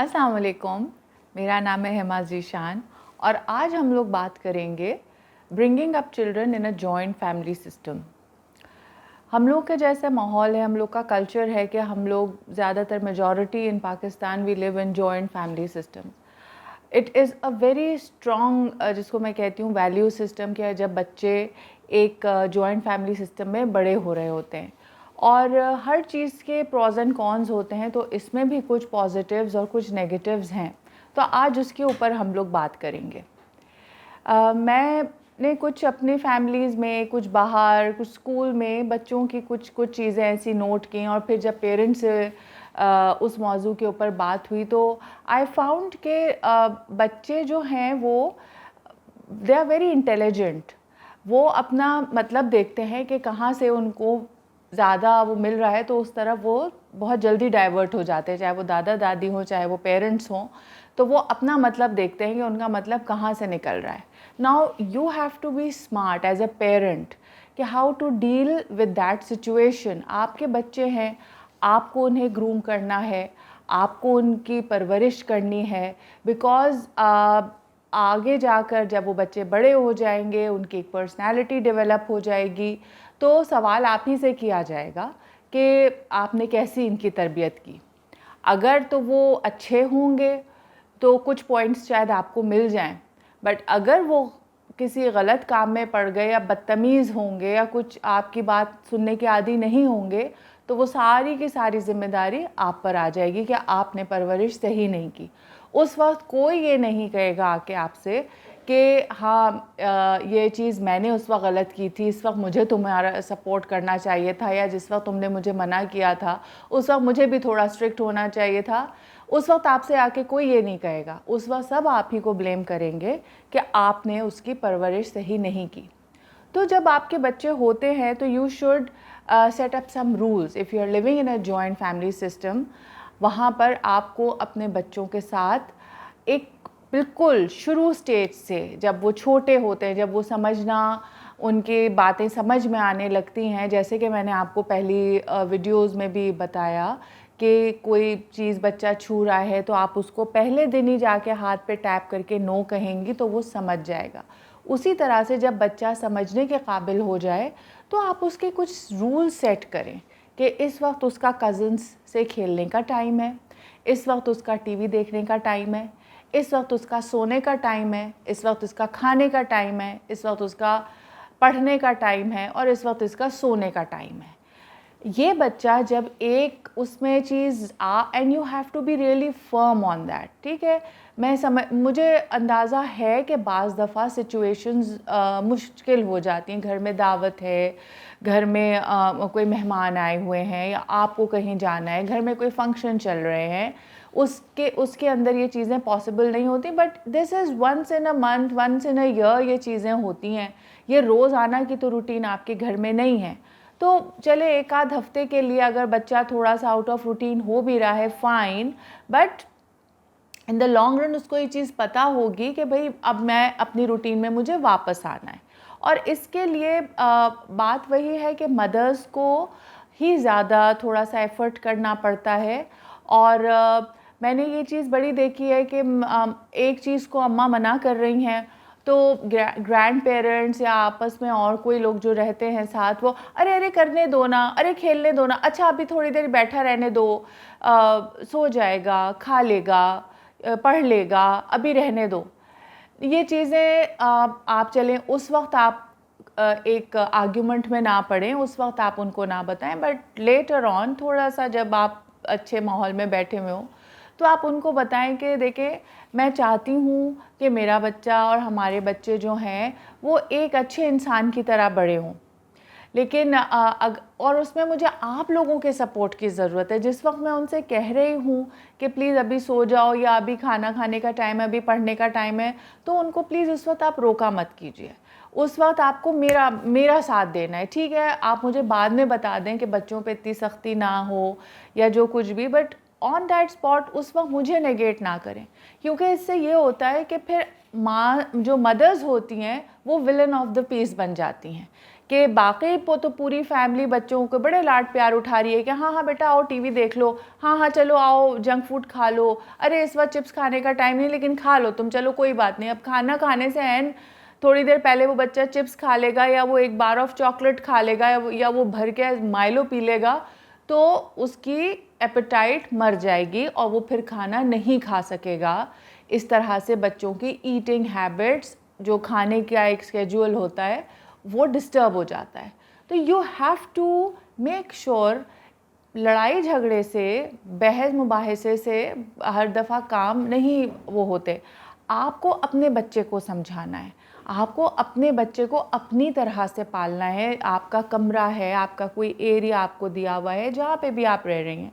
अस्सलाम वालेकुम, मेरा नाम है हेमा ज़ीशान और आज हम लोग बात करेंगे bringing up children in a joint family system. हम लोग का जैसा माहौल है, हम लोग का कल्चर है कि हम लोग ज़्यादातर majority in Pakistan we live in joint family system. It is a very strong जिसको मैं कहती हूँ वैल्यू सिस्टम, कि जब बच्चे एक जॉइंट फैमिली सिस्टम में बड़े हो रहे होते हैं और हर चीज़ के प्रॉज एंड कॉन्स होते हैं, तो इसमें भी कुछ पॉजिटिव्स और कुछ नेगेटिव्स हैं। तो आज उसके ऊपर हम लोग बात करेंगे। मैंने कुछ अपनी फैमिलीज़ में, कुछ बाहर, कुछ स्कूल में बच्चों की कुछ कुछ चीज़ें ऐसी नोट की और फिर जब पेरेंट्स से उस मौजू के ऊपर बात हुई तो आई फाउंड के बच्चे जो हैं वो दे आर वेरी इंटेलिजेंट। वो अपना मतलब देखते हैं कि कहाँ से उनको ज़्यादा वो मिल रहा है तो उस तरफ वो बहुत जल्दी डाइवर्ट हो जाते हैं, चाहे वो दादा दादी हों, चाहे वो पेरेंट्स हों। तो वो अपना मतलब देखते हैं कि उनका मतलब कहाँ से निकल रहा है। Now you have to be smart as a parent कि how to deal with that situation. आपके बच्चे हैं, आपको उन्हें ग्रूम करना है, आपको उनकी परवरिश करनी है, बिकॉज़ आगे जाकर जब वो बच्चे बड़े हो जाएंगे, उनकी एक पर्सनैलिटी डेवलप हो जाएगी, तो सवाल आप ही से किया जाएगा कि आपने कैसी इनकी तरबियत की। अगर तो वो अच्छे होंगे तो कुछ पॉइंट्स शायद आपको मिल जाएं, बट अगर वो किसी गलत काम में पड़ गए या बदतमीज़ होंगे या कुछ आपकी बात सुनने के आदी नहीं होंगे, तो वो सारी की सारी जिम्मेदारी आप पर आ जाएगी कि आपने परवरिश सही नहीं की। उस वक्त कोई ये नहीं कहेगा आके आपसे कि हाँ ये चीज़ मैंने उस वक्त गलत की थी, इस वक्त मुझे तुम्हारा सपोर्ट करना चाहिए था, या जिस वक्त तुमने मुझे मना किया था उस वक्त मुझे भी थोड़ा स्ट्रिक्ट होना चाहिए था। उस वक्त आपसे आके कोई ये नहीं कहेगा। उस वक्त सब आप ही को ब्लेम करेंगे कि आपने उसकी परवरिश सही नहीं की। तो जब आपके बच्चे होते हैं तो you should set up some rules if you are living in a joint family system. वहाँ पर आपको अपने बच्चों के साथ एक बिल्कुल शुरू स्टेज से, जब वो छोटे होते हैं, जब वो समझना, उनकी बातें समझ में आने लगती हैं, जैसे कि मैंने आपको पहली वीडियोज़ में भी बताया कि कोई चीज़ बच्चा छू रहा है तो आप उसको पहले दिन ही जाके हाथ पे टैप करके नो कहेंगी तो वो समझ जाएगा। उसी तरह से जब बच्चा समझने के काबिल हो जाए तो आप उसके कुछ रूल सेट करें कि इस वक्त उसका कज़न्स से खेलने का टाइम है, इस वक्त उसका टीवी देखने का टाइम है, इस वक्त उसका सोने का टाइम है, इस वक्त उसका खाने का टाइम है, इस वक्त उसका पढ़ने का टाइम है और इस वक्त इसका सोने का टाइम है। ये बच्चा जब एक उसमें चीज़ and you have to be really firm on that, ठीक है। मुझे अंदाज़ा है कि बाज़ दफ़ा सिचुएशंस मुश्किल हो जाती हैं। घर में दावत है, घर में कोई मेहमान आए हुए हैं या आपको कहीं जाना है, घर में कोई फंक्शन चल रहे हैं, उसके अंदर ये चीज़ें पॉसिबल नहीं होती। But this is once in a month, once in a year ये चीज़ें होती हैं। ये रोज़ाना की तो रूटीन आपके घर में नहीं है। तो चले एक आध हफ्ते के लिए अगर बच्चा थोड़ा सा आउट ऑफ रूटीन हो भी रहा है, fine, but in the long run उसको ये चीज़ पता होगी कि भाई अब मैं अपनी रूटीन में मुझे वापस आना है। और इसके लिए बात वही है कि मदर्स को ही ज़्यादा थोड़ा सा एफ़र्ट करना पड़ता है। और मैंने ये चीज़ बड़ी देखी है कि एक चीज़ को अम्मा मना कर रही हैं तो ग्रैंड पेरेंट्स या आपस में और कोई लोग जो रहते हैं साथ, वो अरे अरे करने दो ना, अरे खेलने दो ना, अच्छा अभी थोड़ी देर बैठा रहने दो, सो जाएगा, खा लेगा, पढ़ लेगा, अभी रहने दो। ये चीज़ें आप चलें उस वक्त आप एक आर्ग्यूमेंट में ना पड़ें, उस वक्त आप उनको ना बताएं, बट लेटर ऑन थोड़ा सा जब आप अच्छे माहौल में बैठे हुए हो तो आप उनको बताएं कि देखें, मैं चाहती हूँ कि मेरा बच्चा और हमारे बच्चे जो हैं वो एक अच्छे इंसान की तरह बड़े हों, लेकिन और उसमें मुझे आप लोगों के सपोर्ट की ज़रूरत है। जिस वक्त मैं उनसे कह रही हूँ कि प्लीज़ अभी सो जाओ या अभी खाना खाने का टाइम है, अभी पढ़ने का टाइम है, तो उनको प्लीज़ उस वक्त आप रोका मत कीजिए। उस वक्त आपको मेरा साथ देना है। ठीक है, आप मुझे बाद में बता दें कि बच्चों पे इतनी सख्ती ना हो या जो कुछ भी, बट ऑन दैट स्पॉट उस वक्त मुझे नेगेट ना करें, क्योंकि इससे ये होता है कि फिर माँ जो मदर्स होती हैं वो विलन ऑफ द पीस बन जाती हैं कि बाकी तो पूरी फैमिली बच्चों को बड़े लाड प्यार उठा रही है कि हाँ हाँ बेटा आओ टीवी देख लो, हाँ हाँ चलो आओ जंक फूड खा लो, अरे इस वक्त चिप्स खाने का टाइम नहीं लेकिन खा लो तुम, चलो कोई बात नहीं। अब खाना खाने से एन थोड़ी देर पहले वो बच्चा चिप्स खा लेगा या वो एक बार ऑफ चॉकलेट खा लेगा या वो भर के माइलो पी लेगा, तो उसकी एपेटाइट मर जाएगी और वो फिर खाना नहीं खा सकेगा। इस तरह से बच्चों की ईटिंग हैबिट्स, जो खाने का एक स्केड्यूल होता है, वो डिस्टर्ब हो जाता है। तो you have to make sure लड़ाई झगड़े से, बहस मुबाहिसे से हर दफ़ा काम नहीं वो होते। आपको अपने बच्चे को समझाना है, आपको अपने बच्चे को अपनी तरह से पालना है। आपका कमरा है, आपका कोई एरिया आपको दिया हुआ है जहाँ पे भी आप रह रही हैं।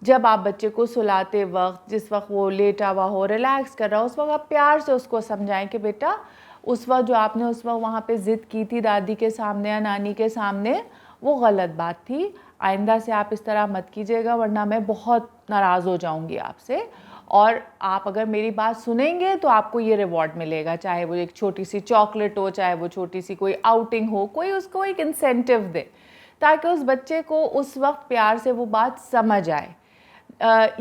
जब आप बच्चे को सुलाते वक्त, जिस वक्त वो लेटा हुआ हो, रिलैक्स कर रहा हो, उस वक्त आप प्यार से उसको समझाएं कि बेटा उस वक्त जो आपने उस वक्त वहाँ पे ज़िद की थी दादी के सामने या नानी के सामने, वो गलत बात थी। आइंदा से आप इस तरह मत कीजिएगा वरना मैं बहुत नाराज़ हो जाऊँगी आपसे, और आप अगर मेरी बात सुनेंगे तो आपको ये रिवॉर्ड मिलेगा, चाहे वो एक छोटी सी चॉकलेट हो, चाहे वो छोटी सी कोई आउटिंग हो, कोई उसको एक इंसेंटिव दे ताकि उस बच्चे को उस वक्त प्यार से वो बात समझ आए।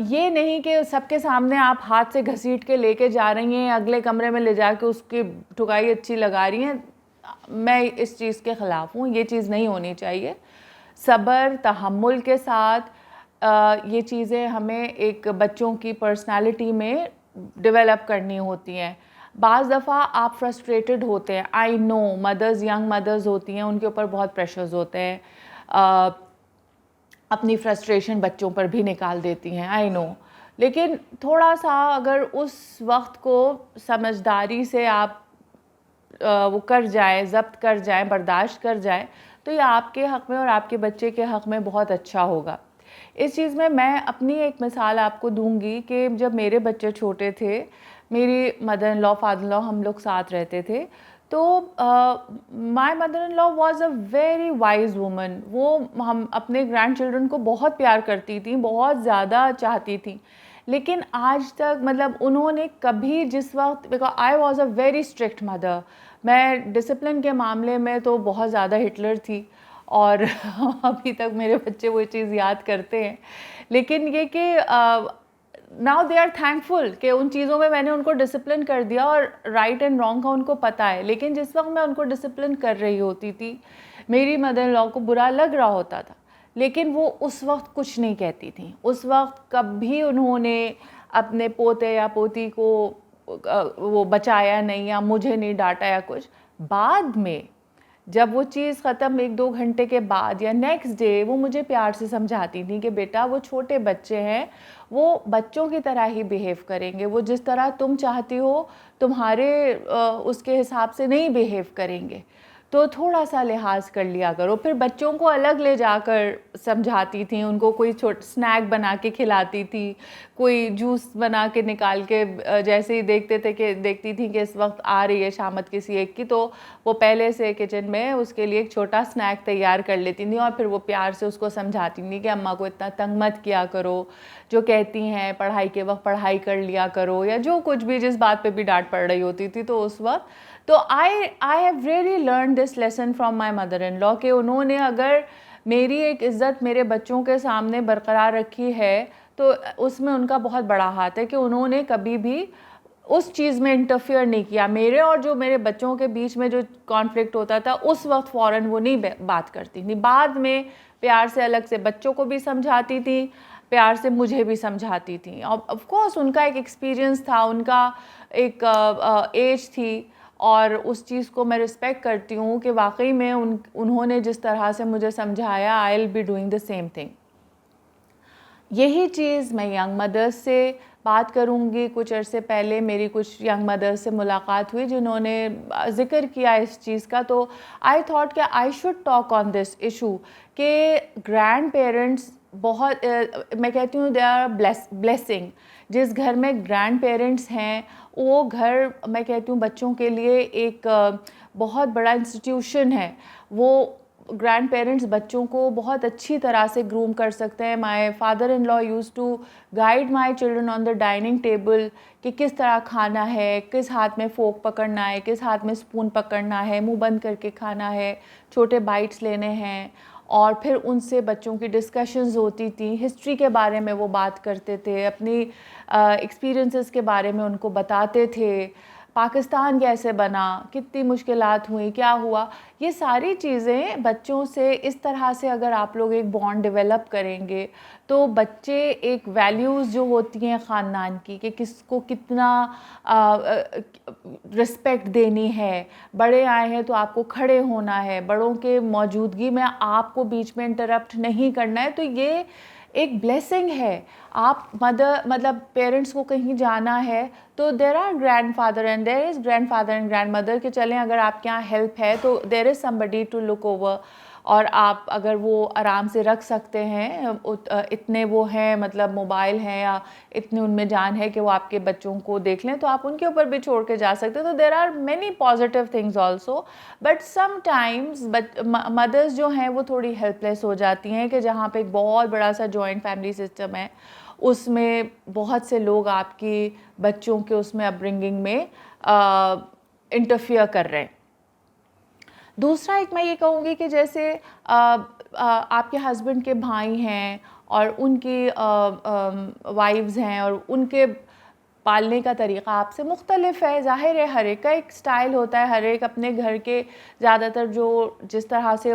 ये नहीं कि सबके सामने आप हाथ से घसीट के लेके जा रही हैं, अगले कमरे में ले जाके उसकी ठुकाई अच्छी लगा रही हैं। मैं इस चीज़ के ख़िलाफ़ हूँ, ये चीज़ नहीं होनी चाहिए। सब्र तहम्मुल के साथ ये चीज़ें हमें एक बच्चों की पर्सनालिटी में डेवलप करनी होती हैं। बाज़ दफ़ा आप फ्रस्ट्रेटेड होते हैं, I know mothers, young mothers होती हैं, उनके ऊपर बहुत प्रेशर्स होते हैं, अपनी फ्रस्ट्रेशन बच्चों पर भी निकाल देती हैं, आई नो। लेकिन थोड़ा सा अगर उस वक्त को समझदारी से आप वो कर जाएँ, ज़ब्त कर जाएँ, बर्दाश्त कर जाएँ, तो ये आपके हक़ में और आपके बच्चे के हक़ में बहुत अच्छा होगा। इस चीज़ में मैं अपनी एक मिसाल आपको दूँगी कि जब मेरे बच्चे छोटे थे, मेरी mother in law, father in law, हम लोग साथ रहते थे। तो my mother in law was a very wise woman. वो हम अपने ग्रैंड चिल्ड्रन को बहुत प्यार करती थी, बहुत ज़्यादा चाहती थी। लेकिन आज तक मतलब उन्होंने कभी, जिस वक्त, because I was a very strict mother, मैं डिसिप्लिन के मामले में तो बहुत ज़्यादा हिटलर थी, और अभी तक मेरे बच्चे वो चीज़ याद करते हैं। लेकिन ये कि नाउ दे आर थैंकफुल कि उन चीज़ों में मैंने उनको डिसिप्लिन कर दिया और राइट एंड रॉन्ग का उनको पता है। लेकिन जिस वक्त मैं उनको डिसिप्लिन कर रही होती थी, मेरी मदर इन लॉ को बुरा लग रहा होता था, लेकिन वो उस वक्त कुछ नहीं कहती थी। उस वक्त कभी उन्होंने अपने पोते या पोती को वो बचाया नहीं या मुझे नहीं डांटा या कुछ। बाद में जब वो चीज़ ख़त्म 1-2 घंटे के बाद या नेक्स्ट डे, वो मुझे प्यार से समझाती थी कि बेटा वो छोटे बच्चे हैं, वो बच्चों की तरह ही बिहेव करेंगे, वो जिस तरह तुम चाहती हो तुम्हारे उसके हिसाब से नहीं बिहेव करेंगे, तो थोड़ा सा लिहाज कर लिया करो। फिर बच्चों को अलग ले जाकर समझाती थी, उनको कोई स्नैक बना के खिलाती थी, कोई जूस बना के निकाल के, जैसे ही देखती थी कि इस वक्त आ रही है शामत किसी एक की, तो वो पहले से किचन में उसके लिए एक छोटा स्नैक तैयार कर लेती थी और फिर वो प्यार से उसको समझाती थी कि अम्मा को इतना तंग मत किया करो, जो कहती हैं पढ़ाई के वक्त पढ़ाई कर लिया करो, या जो कुछ भी जिस बात पे भी डांट पड़ रही होती थी तो उस वक्त। तो I have really learn this lesson from my mother in law कि उन्होंने अगर मेरी एक इज़्ज़त मेरे बच्चों के सामने बरकरार रखी है तो उसमें उनका बहुत बड़ा हाथ है कि उन्होंने कभी भी उस चीज़ में इंटरफियर नहीं किया। मेरे और जो मेरे बच्चों के बीच में जो कॉन्फ्लिक्ट होता था उस वक्त फ़ौरन वो नहीं बात करती थी, बाद में प्यार से अलग से बच्चों को भी समझाती थी, प्यार से मुझे भी समझाती थी। और ऑफ कोर्स उनका एक एक्सपीरियंस था, उनका एक एज थी, और उस चीज़ को मैं रिस्पेक्ट करती हूँ कि वाकई में उन्होंने जिस तरह से मुझे समझाया, I will be doing the same thing. यही चीज़ मैं यंग मदर्स से बात करूँगी। कुछ अरसे पहले मेरी कुछ यंग मदर्स से मुलाकात हुई जिन्होंने ज़िक्र किया इस चीज़ का, तो आई थॉट कि I should talk on this issue कि ग्रैंड पेरेंट्स बहुत मैं कहती हूँ दे आर ब्लेसिंग। जिस घर में ग्रैंड पेरेंट्स हैं वो घर, मैं कहती हूँ, बच्चों के लिए एक बहुत बड़ा इंस्टीट्यूशन है। वो ग्रैंड पेरेंट्स बच्चों को बहुत अच्छी तरह से ग्रूम कर सकते हैं। My father in law used to guide my children on the dining table कि किस तरह खाना है, किस हाथ में फ़ोर्क पकड़ना है, किस हाथ में स्पून पकड़ना है, मुंह बंद करके खाना है, छोटे बाइट्स लेने हैं। और फिर उनसे बच्चों की डिस्कशंस होती थी, हिस्ट्री के बारे में वो बात करते थे, अपनी एक्सपीरियंसेस के बारे में उनको बताते थे, पाकिस्तान कैसे बना, कितनी मुश्किलात हुई, क्या हुआ। ये सारी चीज़ें बच्चों से इस तरह से अगर आप लोग एक बॉन्ड डेवलप करेंगे तो बच्चे एक वैल्यूज़ जो होती हैं ख़ानदान की कि किसको कितना रिस्पेक्ट देनी है, बड़े आए हैं तो आपको खड़े होना है, बड़ों के मौजूदगी में आपको बीच में इंटरप्ट नहीं करना है। तो ये एक ब्लेसिंग है। आप मतलब पेरेंट्स को कहीं जाना है तो there are grandfather and there is grandfather and grandmother के चलें, अगर आपके यहाँ हेल्प है तो there is somebody to look over. और आप अगर वो आराम से रख सकते हैं, इतने वो हैं, मतलब मोबाइल हैं या इतनी उनमें जान है कि वो आपके बच्चों को देख लें, तो आप उनके ऊपर भी छोड़ के जा सकते हैं। तो there are many positive things also, but sometimes mothers जो हैं वो थोड़ी हेल्पलेस हो जाती हैं कि जहाँ पे एक बहुत बड़ा सा जॉइंट फैमिली सिस्टम है, उसमें बहुत से लोग आपकी बच्चों के उसमें अपब्रिंगिंग में इंटरफियर कर रहे हैं। दूसरा एक मैं ये कहूँगी कि जैसे आपके हस्बैंड के भाई हैं और उनकी वाइफ्स हैं और उनके पालने का तरीक़ा आपसे मुख्तलिफ है। ज़ाहिर है हर एक का एक स्टाइल होता है, हर एक अपने घर के ज़्यादातर जो जिस तरह से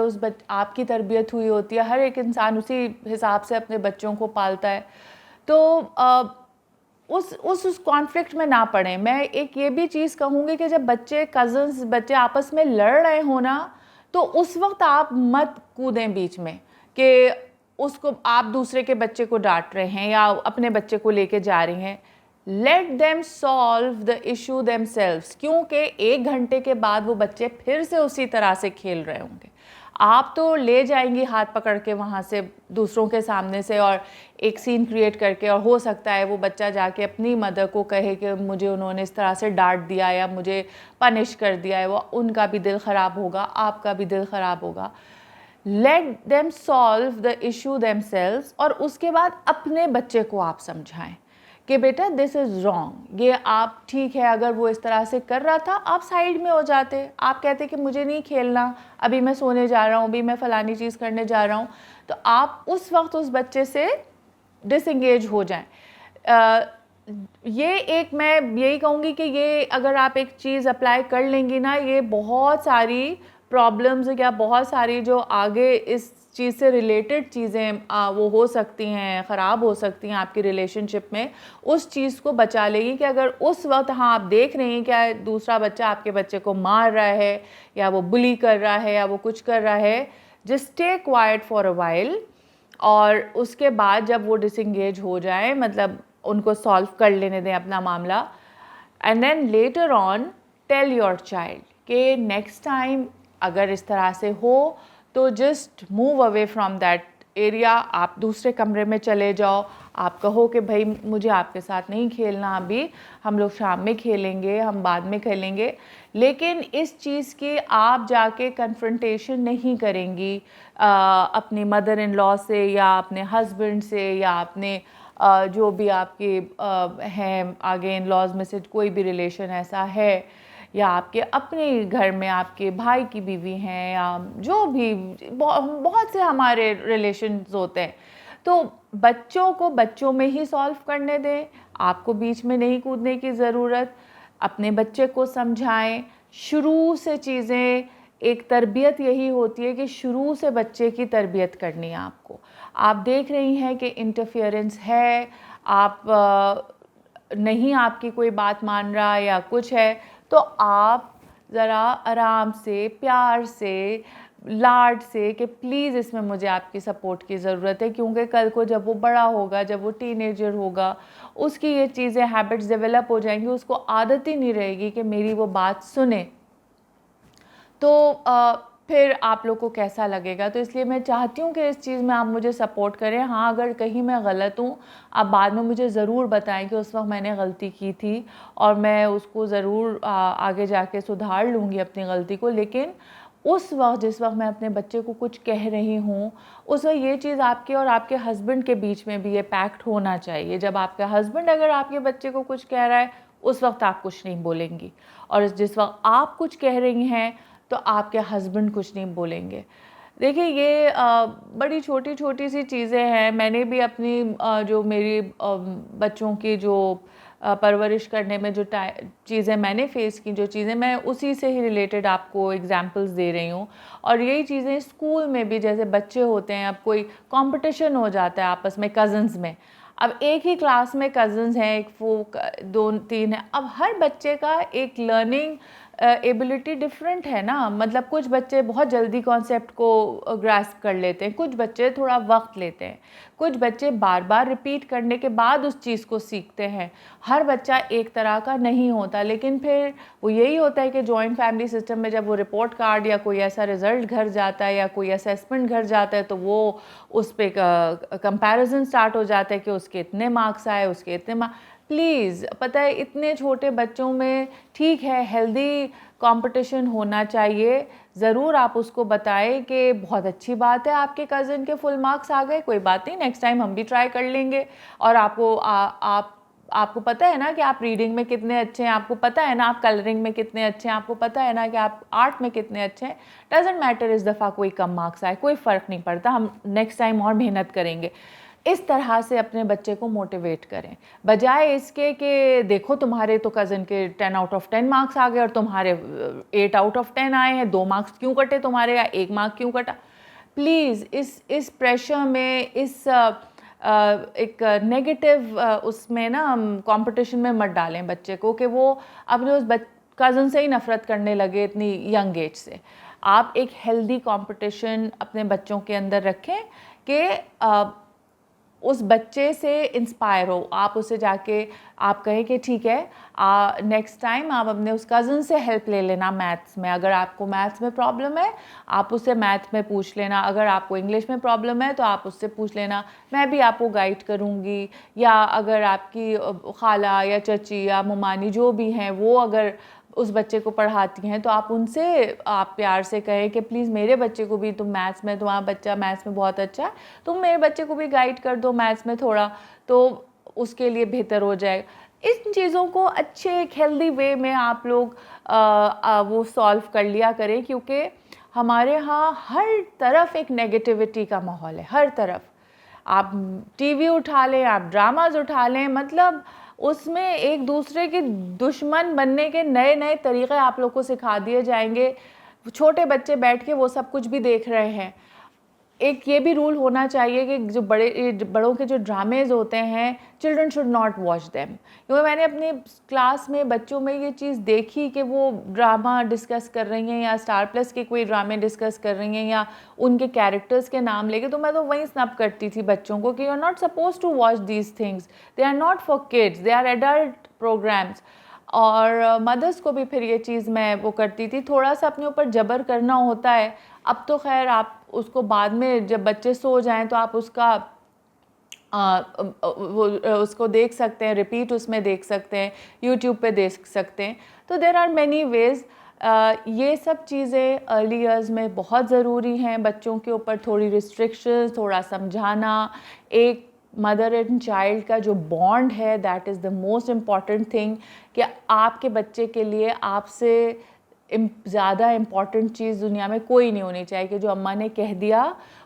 आपकी तरबियत हुई होती है, हर एक इंसान उसी हिसाब से अपने बच्चों को पालता है। तो उस कॉन्फ्लिक्ट में ना पड़ें। मैं एक ये भी चीज़ कहूँगी कि जब कज़न्स बच्चे आपस में लड़ रहे हो ना, तो उस वक्त आप मत कूदें बीच में कि उसको आप दूसरे के बच्चे को डांट रहे हैं या अपने बच्चे को लेके जा रही हैं। Let them solve the issue themselves, क्योंकि 1 घंटे के बाद वो बच्चे फिर से उसी तरह से खेल रहे होंगे। आप तो ले जाएंगी हाथ पकड़ के वहाँ से दूसरों के सामने से और एक सीन क्रिएट करके, और हो सकता है वो बच्चा जाके अपनी मदर को कहे कि मुझे उन्होंने इस तरह से डांट दिया या मुझे पनिश कर दिया है। वो उनका भी दिल ख़राब होगा, आपका भी दिल ख़राब होगा। Let them solve the issue themselves, और उसके बाद अपने बच्चे को आप समझाएं कि बेटा दिस इज़ रॉन्ग, ये आप ठीक है। अगर वो इस तरह से कर रहा था, आप साइड में हो जाते, आप कहते कि मुझे नहीं खेलना, अभी मैं सोने जा रहा हूँ, अभी मैं फ़लानी चीज़ करने जा रहा हूँ, तो आप उस वक्त उस बच्चे से डिसंगेज हो जाएं। ये एक मैं यही कहूँगी कि ये अगर आप एक चीज़ अप्लाई कर लेंगी ना, ये बहुत सारी प्रॉब्लम्स या बहुत सारी जो आगे इस चीज़ से रिलेटेड चीज़ें वो हो सकती हैं, ख़राब हो सकती हैं आपकी रिलेशनशिप में, उस चीज़ को बचा लेगी। कि अगर उस वक्त हाँ आप देख रही हैं कि दूसरा बच्चा आपके बच्चे को मार रहा है या वो बुली कर रहा है या वो कुछ कर रहा है, just stay quiet for a while, और उसके बाद जब वो डिसंगेज हो जाए, मतलब उनको सॉल्व कर लेने दें अपना मामला, and then later on tell your child कि नेक्स्ट टाइम अगर इस तरह से हो तो just move away from that area, आप दूसरे कमरे में चले जाओ। आप कहो कि भाई मुझे आपके साथ नहीं खेलना, अभी हम लोग शाम में खेलेंगे, हम बाद में खेलेंगे। लेकिन इस चीज़ की आप जाके कन्फ्रंटेशन नहीं करेंगी अपनी मदर इन लॉ से या अपने हस्बैंड से या अपने जो भी आपके हैं आगे इन लॉज में से कोई भी रिलेशन ऐसा है, या आपके अपने घर में आपके भाई की बीवी हैं, या जो भी बहुत से हमारे रिलेशंस होते हैं। तो बच्चों को बच्चों में ही सॉल्व करने दें, आपको बीच में नहीं कूदने की ज़रूरत। अपने बच्चे को समझाएं शुरू से चीज़ें, एक तरबियत यही होती है कि शुरू से बच्चे की तरबियत करनी है आपको। आप देख रही हैं कि इंटरफेरेंस है, आप नहीं आपकी कोई बात मान रहा या कुछ है, तो आप ज़रा आराम से, प्यार से, लाड से कि प्लीज़ इसमें मुझे आपकी सपोर्ट की ज़रूरत है, क्योंकि कल को जब वो बड़ा होगा, जब वो टीनेजर होगा, उसकी ये चीज़ें हैबिट्स डेवलप हो जाएंगी, उसको आदत ही नहीं रहेगी कि मेरी वो बात सुने। तो फिर आप लोग को कैसा लगेगा। तो इसलिए मैं चाहती हूँ कि इस चीज़ में आप मुझे सपोर्ट करें। हाँ, अगर कहीं मैं गलत हूँ, आप बाद में मुझे ज़रूर बताएं कि उस वक्त मैंने गलती की थी, और मैं उसको ज़रूर आगे जाके सुधार लूँगी अपनी गलती को। लेकिन उस वक्त जिस वक्त मैं अपने बच्चे को कुछ कह रही हूँ, उस वक्त ये चीज़ आपके और आपके हस्बैंड के बीच में भी ये पैक्ट होना चाहिए। जब आपका हस्बैंड अगर आपके बच्चे को कुछ कह रहा है, उस वक्त आप कुछ नहीं बोलेंगी, और जिस वक्त आप कुछ कह रही हैं तो आपके हस्बैंड कुछ नहीं बोलेंगे। देखिए, ये बड़ी छोटी छोटी सी चीज़ें हैं। मैंने भी अपनी जो मेरी बच्चों की जो परवरिश करने में जो चीज़ें मैंने फ़ेस की, जो चीज़ें मैं उसी से ही रिलेटेड आपको एग्जांपल्स दे रही हूँ। और यही चीज़ें स्कूल में भी, जैसे बच्चे होते हैं, अब कोई कंपटीशन हो जाता है आपस में कज़न्स में। अब एक ही क्लास में कज़न्स हैं, एक वो 2-3 हैं। अब हर बच्चे का एक लर्निंग एबिलिटी डिफरेंट है ना। मतलब कुछ बच्चे बहुत जल्दी कॉन्सेप्ट को ग्रास्प कर लेते हैं, कुछ बच्चे थोड़ा वक्त लेते हैं, कुछ बच्चे बार बार रिपीट करने के बाद उस चीज़ को सीखते हैं। हर बच्चा एक तरह का नहीं होता। लेकिन फिर वो यही होता है कि जॉइंट फैमिली सिस्टम में जब वो रिपोर्ट कार्ड या कोई ऐसा रिज़ल्ट घर जाता है या कोई असेसमेंट घर जाता है, तो वो उस पर कंपैरिजन स्टार्ट हो जाता है कि उसके इतने मार्क्स आए, उसके इतने प्लीज़, पता है, इतने छोटे बच्चों में ठीक है हेल्दी कंपटीशन होना चाहिए। ज़रूर आप उसको बताएं कि बहुत अच्छी बात है आपके कज़न के फुल मार्क्स आ गए, कोई बात नहीं, नेक्स्ट टाइम हम भी ट्राई कर लेंगे। और आपको पता है ना कि आप रीडिंग में कितने अच्छे हैं, आपको पता है ना आप कलरिंग में कितने अच्छे हैं, आपको पता है ना कि आप आर्ट में कितने अच्छे हैं। डजेंट मैटर इस दफ़ा कोई कम मार्क्स आए, कोई फ़र्क नहीं पड़ता, हम नेक्स्ट टाइम और मेहनत करेंगे। इस तरह से अपने बच्चे को मोटिवेट करें, बजाय इसके कि देखो तुम्हारे तो कज़न के 10 आउट ऑफ 10 मार्क्स आ गए और तुम्हारे 8 आउट ऑफ 10 आए हैं, 2 मार्क्स क्यों कटे तुम्हारे, या 1 मार्क क्यों कटा। प्लीज़ इस प्रेशर में, इस एक नेगेटिव उसमें ना कंपटीशन में मत डालें बच्चे को कि वो अपने उस कज़न से ही नफ़रत करने लगे इतनी यंग एज से। आप एक हेल्दी कंपटीशन अपने बच्चों के अंदर रखें कि उस बच्चे से इंस्पायर हो। आप उसे जाके आप कहें कि ठीक है, नेक्स्ट टाइम आप अपने उस कज़न से हेल्प ले लेना मैथ्स में। अगर आपको मैथ्स में प्रॉब्लम है, आप उससे मैथ्स में पूछ लेना। अगर आपको इंग्लिश में प्रॉब्लम है तो आप उससे पूछ लेना, मैं भी आपको गाइड करूँगी। या अगर आपकी खाला या चची या ममानी जो भी हैं, वो अगर उस बच्चे को पढ़ाती हैं, तो आप उनसे आप प्यार से कहें कि प्लीज़ मेरे बच्चे को भी, तुम मैथ्स में, तुम्हारा बच्चा मैथ्स में बहुत अच्छा है, तुम मेरे बच्चे को भी गाइड कर दो मैथ्स में थोड़ा, तो उसके लिए बेहतर हो जाएगा। इन चीज़ों को अच्छे एक हेल्दी वे में आप लोग वो सॉल्व कर लिया करें, क्योंकि हमारे यहाँ हर तरफ एक नेगेटिविटी का माहौल है, हर तरफ। आप टीवी उठा लें, आप ड्रामाज उठा लें, मतलब उसमें एक दूसरे के दुश्मन बनने के नए नए तरीक़े आप लोग को सिखा दिए जाएंगे। छोटे बच्चे बैठ के वो सब कुछ भी देख रहे हैं। एक ये भी रूल होना चाहिए कि जो बड़ों के जो ड्रामेज़ होते हैं, children should not watch them. क्योंकि मैंने अपने क्लास में बच्चों में ये चीज़ देखी कि वो ड्रामा डिस्कस कर रही हैं या स्टार प्लस के कोई ड्रामे डिस्कस कर रही हैं या उनके कैरेक्टर्स के नाम लेके, तो मैं तो वहीं स्नप करती थी बच्चों को कि you are not suppose to watch these things, they are not for kids, they are adult programmes. और मदर्स को भी फिर ये चीज़ मैं वो करती थी, थोड़ा सा अपने ऊपर जबर करना होता है। अब तो खैर आप उसको बाद में जब बच्चे सो जाएं तो आप उसका वो उसको देख सकते हैं, रिपीट उसमें देख सकते हैं, यूट्यूब पे देख सकते हैं। तो देर आर मैनी वेज़। ये सब चीज़ें अर्ली ईयर्स में बहुत ज़रूरी हैं। बच्चों के ऊपर थोड़ी रिस्ट्रिक्शंस, थोड़ा समझाना, एक मदर एंड चाइल्ड का जो बॉन्ड है, that is the most important thing. कि आपके बच्चे के लिए आपसे ज़्यादा इम्पॉर्टेंट चीज़ दुनिया में कोई नहीं होनी चाहिए कि जो अम्मा ने कह दिया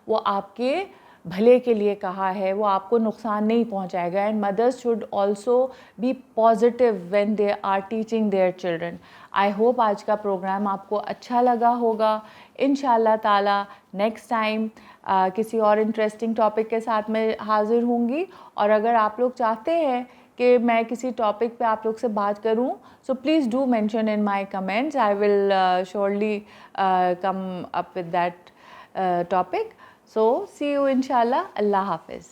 वो आपके भले के लिए कहा है, वो आपको नुकसान नहीं पहुंचाएगा। And mothers should also be positive when they are teaching their children. I hope आज का प्रोग्राम आपको अच्छा लगा होगा। इंशाल्लाह ताला नेक्स्ट टाइम किसी और इंटरेस्टिंग टॉपिक के साथ मैं हाज़िर होंगी। और अगर आप लोग चाहते हैं कि मैं किसी टॉपिक पे आप लोग से बात करूं, so please do mention in my comments, I will surely come up with that topic. So see you इंशाल्लाह। अल्लाह हाफिज़।